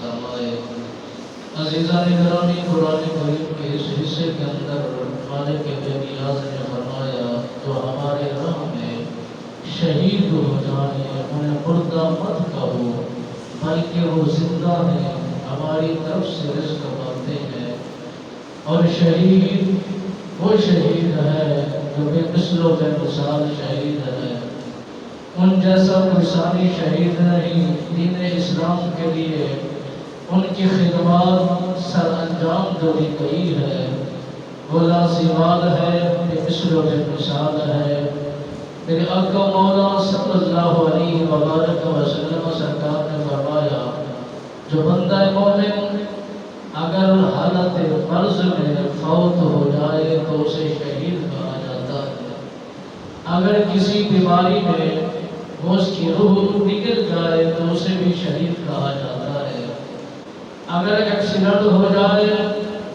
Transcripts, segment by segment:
فرمائے۔ عزیزان گرامی، قرآن کریم کے اس حصے کے اندر مالک بے نیاز نے فرمایا جو ہمارے راہ میں شہید ہو جائیں انہیں مردہ مت کہو بلکہ وہ زندہ ہیں، ہماری طرف سے رزق پاتے ہیں۔ اور شہید وہ شہید ہے جو بے مثل و بے مثال شہید ہے، ان جیسا کوئی ثانی شہید نہیں۔ دین اسلام کے لیے ان کی خدمات سر انجام دی گئی ہے، وہ لازوال ہے، بے مثل و بے مثال ہے۔ میرے آقا مولا صلی اللہ علیہ وآلہ وسلم سرکار نے فرمایا جو بندہ مومن اگر حالت مرض میں فوت ہو جائے تو اسے شہید کہا جاتا ہے۔ اگر کسی بیماری میں وہ اس کی روح نکل جائے تو اسے بھی شہید کہا جاتا ہے۔ اگر ایکسیڈنٹ ہو جائے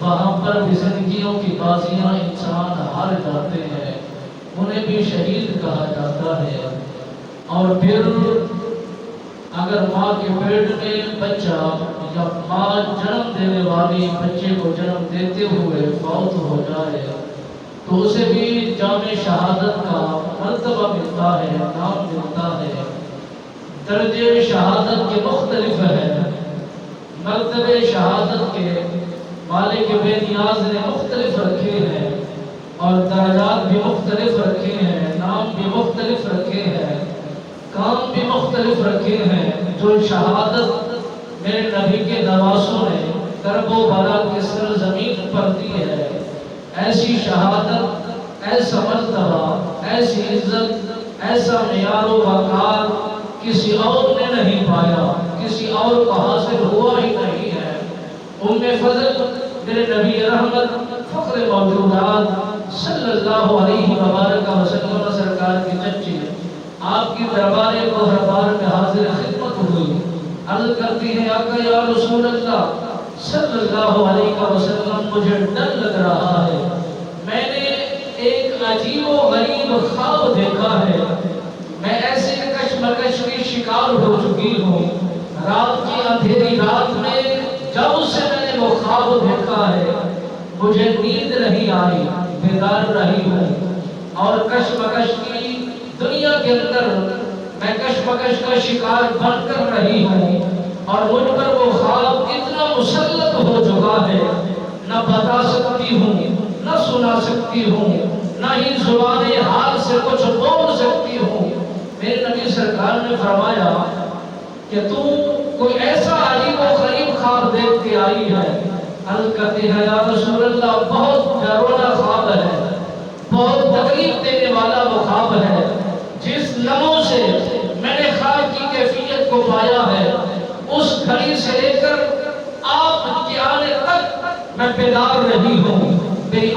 وہاں پر بھی زندگیوں کی بازیاں انسان ہار جاتے ہیں، انہیں بھی شہید کہا جاتا ہے۔ اور پھر اگر ماں کے پیٹ میں بچہ یا ماں جنم دینے والی بچے کو جنم دیتے ہوئے فوت ہو جائے تو اسے بھی جام شہادت کا مرتبہ ملتا ہے، نام ملتا ہے۔ درجے شہادت کے مختلف ہیں، مرتبے شہادت کے مالک بے نیاز نے مختلف رکھے ہیں، اور درجات بھی مختلف رکھے ہیں، نام بھی مختلف رکھے ہیں، کام بھی مختلف رکھے ہیں۔ جو شہادت میرے نبی کے نواسوں نے کرب و بلا کی سرزمین پر دی ہے، ایسی شہادت، ایسا مرتبہ، ایسی عزت، ایسا معیار و وقار کسی اور نے نہیں پایا، کسی اور کو حاصل ہوا ہی نہیں ہے۔ ام فضل میرے نبی رحمت فخر موجودات صلی اللہ علیہ وآلہ وسلم سرکار کی چچی آپ کی دربار میں حاضر خدمت ہوئی، عرض کرتی ہے آقا یا رسول اللہ صلی اللہ علیہ وسلم مجھے ڈر لگ رہا ہے، میں نے ایک عجیب و غریب خواب دیکھا ہے، میں ایسے کشمکش کی شکار ہو چکی ہوں، رات کی اندھیری رات میں جب سے میں نے وہ خواب دیکھا ہے مجھے نیند نہیں آئی، بیدار رہی ہوں، اور کشمکش کی دنیا کے اندر میں کشمکش کا شکار بن کر رہی ہوں، اور مجھ پر وہ خواب اتنا مسلط ہو چکا ہے نہ بتا سکتی ہوں، نہ سنا سکتی ہوں، نہ ہی زبان حال سے کچھ بول سکتی ہوں۔ میرے نبی سرکار نے فرمایا کہ تو کوئی ایسا عجیب و غریب خواب دیکھ کے آئی ہے؟ عرض کرتی ہے یا رسول اللہ بہت ڈراؤنا خواب ہے، بہت تکلیف دینے والا وہ خواب ہے، جس لمحوں سے میں نے خواب کی کیفیت کو پایا ہے اس گھڑی سے لے کر آپ کے آنے تک میں بیدار رہی ہوں، میری